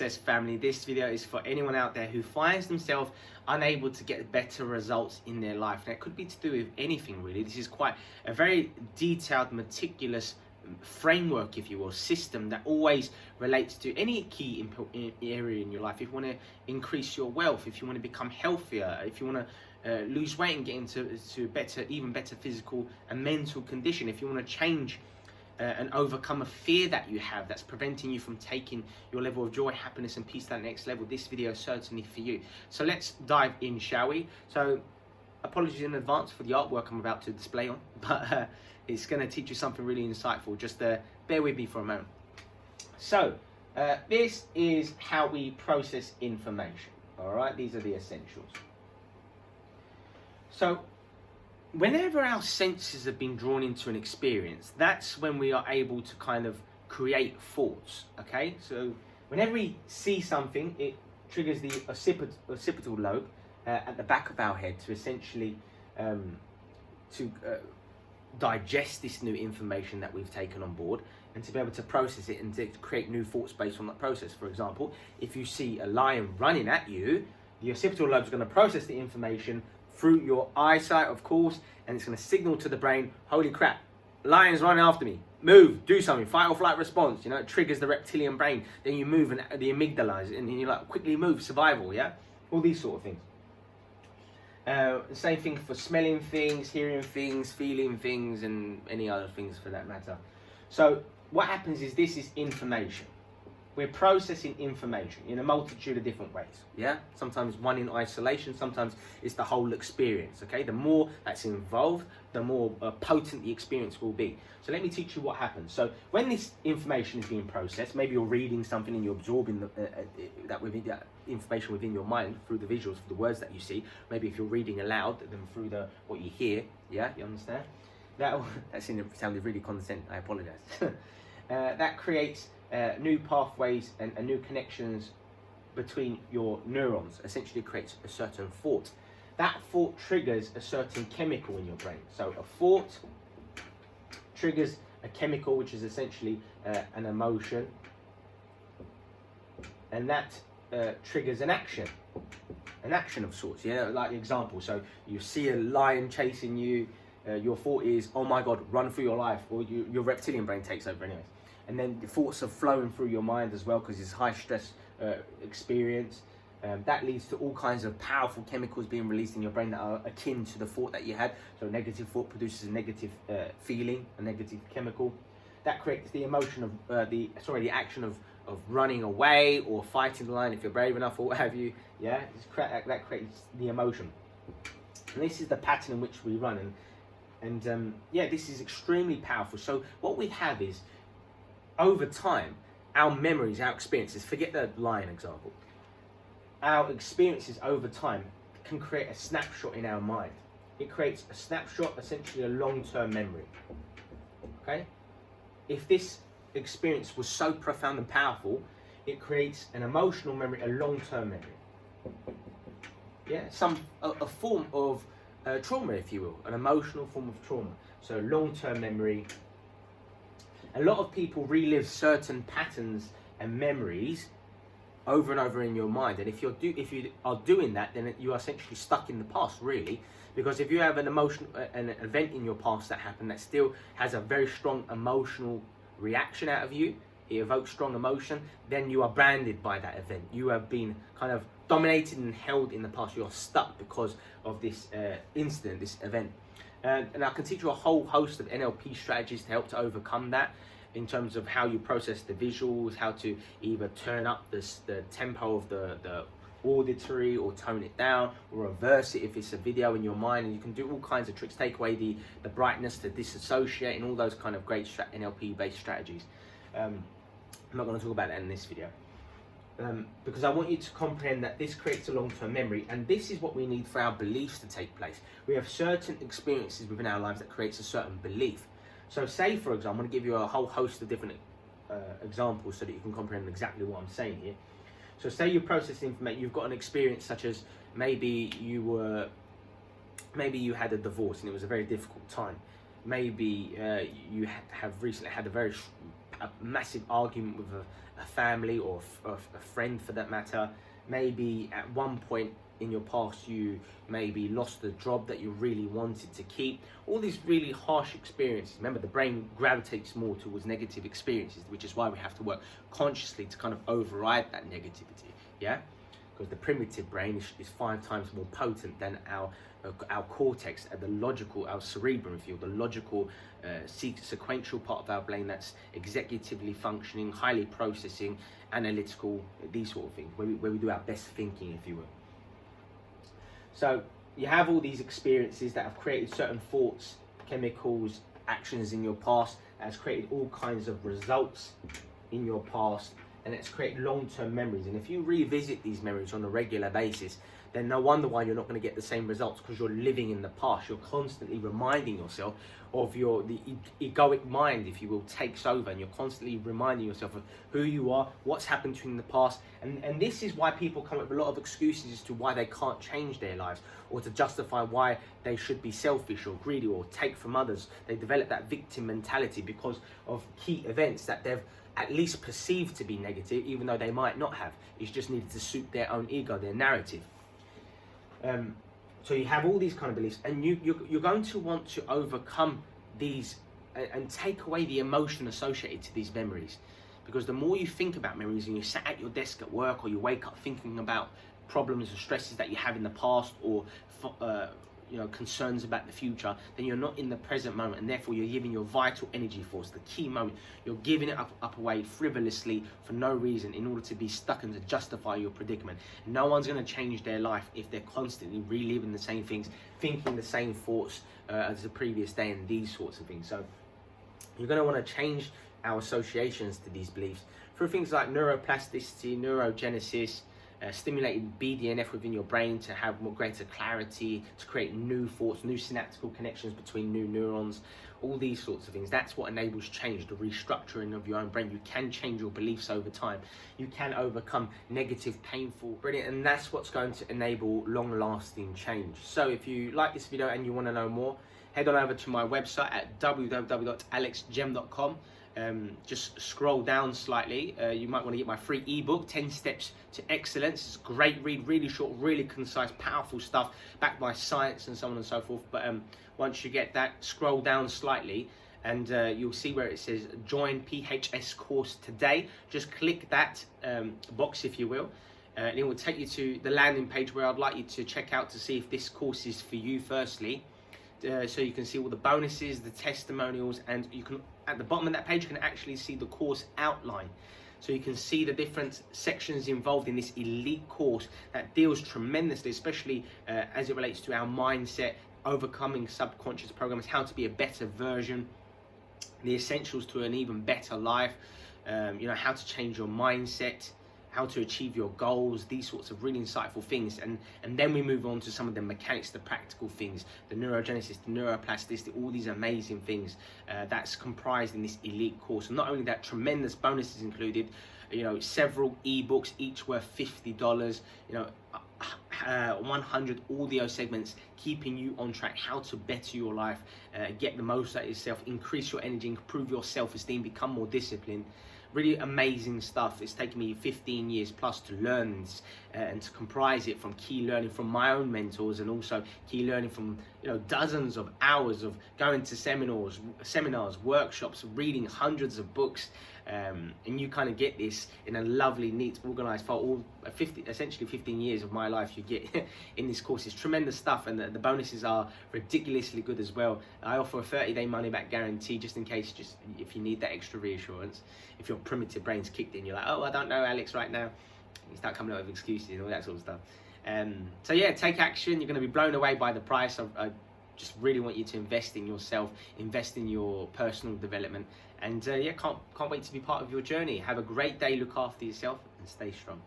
Success family. This video is for anyone out there who finds themselves unable to get better results in their life. Now, it could be to do with anything really. This is quite a very detailed, meticulous framework, if you will, system that always relates to any key area in your life. If you want to increase your wealth, if you want to become healthier, if you want to lose weight and get into even better physical and mental condition, if you want to change and overcome a fear that you have that's preventing you from taking your level of joy, happiness and peace to that next level, this video is certainly for you. So let's dive in, shall we? So apologies in advance for the artwork I'm about to display on, but it's going to teach you something really insightful. Just bear with me for a moment. So this is how we process information. All right, these are the essentials. So whenever our senses have been drawn into an experience, that's when we are able to kind of create thoughts, okay? So whenever we see something, it triggers the occipital lobe at the back of our head to essentially digest this new information that we've taken on board and to be able to process it and to create new thoughts based on that process. For example, if you see a lion running at you, the occipital lobe is going to process the information through your eyesight, of course, and it's going to signal to the brain, holy crap, lion's running after me, move, do something, fight or flight response, you know, it triggers the reptilian brain, then you move and the amygdala, and you like quickly move, survival, yeah, all these sort of things. Same thing for smelling things, hearing things, feeling things, and any other things for that matter. So what happens is this is information. We're processing information in a multitude of different ways, yeah? Sometimes one in isolation, sometimes it's the whole experience, okay? The more that's involved, the more potent the experience will be. So let me teach you what happens. So when this information is being processed, maybe you're reading something and you're absorbing that information within your mind through the visuals, the words that you see. Maybe if you're reading aloud, then through what you hear, yeah? You understand? That sounded really condescending, I apologize. That creates new pathways and new connections between your neurons. Essentially creates a certain thought. That thought triggers a certain chemical in your brain. So a thought triggers a chemical which is essentially an emotion, and that triggers an action of sorts, yeah, like the example. So you see a lion chasing you, your thought is, oh my god, run for your life, or your reptilian brain takes over anyways. And then the thoughts are flowing through your mind as well because it's high stress experience. That leads to all kinds of powerful chemicals being released in your brain that are akin to the thought that you had. So a negative thought produces a negative feeling, a negative chemical. That creates the emotion of the action of running away or fighting the lion if you're brave enough or what have you. Yeah, that creates the emotion. And this is the pattern in which we run. And yeah, this is extremely powerful. So what we have is, over time, our memories, our experiences, forget the lion example, our experiences over time can create a snapshot in our mind. It creates a snapshot, essentially a long-term memory, okay? If this experience was so profound and powerful, it creates an emotional memory, a long-term memory. Yeah, a form of trauma, if you will, an emotional form of trauma. So long-term memory. A lot of people relive certain patterns and memories over and over in your mind, and if you are doing that, then you are essentially stuck in the past, really. Because if you have an event in your past that happened that still has a very strong emotional reaction out of you, it evokes strong emotion, then you are branded by that event. You have been kind of dominated and held in the past. You are stuck because of this incident, this event. And I can teach you a whole host of NLP strategies to help to overcome that, in terms of how you process the visuals, how to either turn up the tempo of the auditory or tone it down, or reverse it if it's a video in your mind. And you can do all kinds of tricks, take away the brightness to disassociate, and all those kind of great NLP based strategies. I'm not going to talk about that in this video. Because I want you to comprehend that this creates a long-term memory, and this is what we need for our beliefs to take place. We have certain experiences within our lives that creates a certain belief. So say, for example, I'm going to give you a whole host of different examples so that you can comprehend exactly what I'm saying here. So say you process information, you've got an experience such as maybe you had a divorce and it was a very difficult time. Maybe you have recently had a very a massive argument with a family or a friend for that matter. Maybe at one point in your past you maybe lost the job that you really wanted to keep. All these really harsh experiences. Remember, the brain gravitates more towards negative experiences, which is why we have to work consciously to kind of override that negativity, yeah? Because the primitive brain is 5 times more potent than our cortex, the logical, our cerebrum, if you will, the logical sequential part of our brain that's executively functioning, highly processing, analytical, these sort of things, where we do our best thinking, if you will. So you have all these experiences that have created certain thoughts, chemicals, actions in your past, that has created all kinds of results in your past, and it's created long-term memories. And if you revisit these memories on a regular basis, then no wonder why you're not going to get the same results, because you're living in the past. You're constantly reminding yourself of the egoic mind, if you will, takes over, and you're constantly reminding yourself of who you are, what's happened to you in the past. And this is why people come up with a lot of excuses as to why they can't change their lives, or to justify why they should be selfish or greedy or take from others. They develop that victim mentality because of key events that they've at least perceived to be negative, even though they might not have. It's just needed to suit their own ego, their narrative. So you have all these kind of beliefs, and you're going to want to overcome these and take away the emotion associated to these memories. Because the more you think about memories, and you sat at your desk at work, or you wake up thinking about problems or stresses that you have in the past, or concerns about the future, then you're not in the present moment, and therefore you're giving your vital energy force, the key moment, you're giving it up away frivolously for no reason, in order to be stuck and to justify your predicament. No one's going to change their life if they're constantly reliving the same things, thinking the same thoughts as the previous day, and these sorts of things. So you're going to want to change our associations to these beliefs through things like neuroplasticity, neurogenesis, stimulating BDNF within your brain to have more greater clarity, to create new thoughts, new synaptical connections between new neurons, all these sorts of things. That's what enables change, the restructuring of your own brain. You can change your beliefs over time. You can overcome negative, painful, brilliant, and that's what's going to enable long-lasting change. So if you like this video and you want to know more, head on over to my website at www.alexgem.com. Just scroll down slightly. You might want to get my free ebook, 10 Steps to Excellence. It's a great read, really short, really concise, powerful stuff, backed by science and so on and so forth. But once you get that, scroll down slightly, and you'll see where it says join PHS course today. Just click that box, if you will, and it will take you to the landing page where I'd like you to check out to see if this course is for you firstly. So you can see all the bonuses, the testimonials, and you can, at the bottom of that page, you can actually see the course outline. So you can see the different sections involved in this elite course that deals tremendously, especially as it relates to our mindset, overcoming subconscious programs, how to be a better version, the essentials to an even better life, how to change your mindset, how to achieve your goals, these sorts of really insightful things. And then we move on to some of the mechanics, the practical things, the neurogenesis, the neuroplasticity, all these amazing things that's comprised in this elite course. And not only that, tremendous bonuses included, several ebooks, each worth $50, 100 audio segments keeping you on track, how to better your life, get the most out of yourself, increase your energy, improve your self-esteem, become more disciplined. Really amazing stuff. It's taken me 15 years plus to learn this and to comprise it from key learning from my own mentors, and also key learning from dozens of hours of going to seminars, workshops, reading hundreds of books, and you kind of get this in a lovely, neat, organized file. Essentially 15 years of my life you get in this course. It's tremendous stuff, and the bonuses are ridiculously good as well. I offer a 30-day money-back guarantee, just in case, if you need that extra reassurance. If your primitive brain's kicked in, you're like, oh, I don't know, Alex, right now. You start coming up with excuses and all that sort of stuff. So yeah, take action. You're going to be blown away by the price. I just really want you to invest in yourself, invest in your personal development, and can't wait to be part of your journey. Have a great day, look after yourself, and stay strong.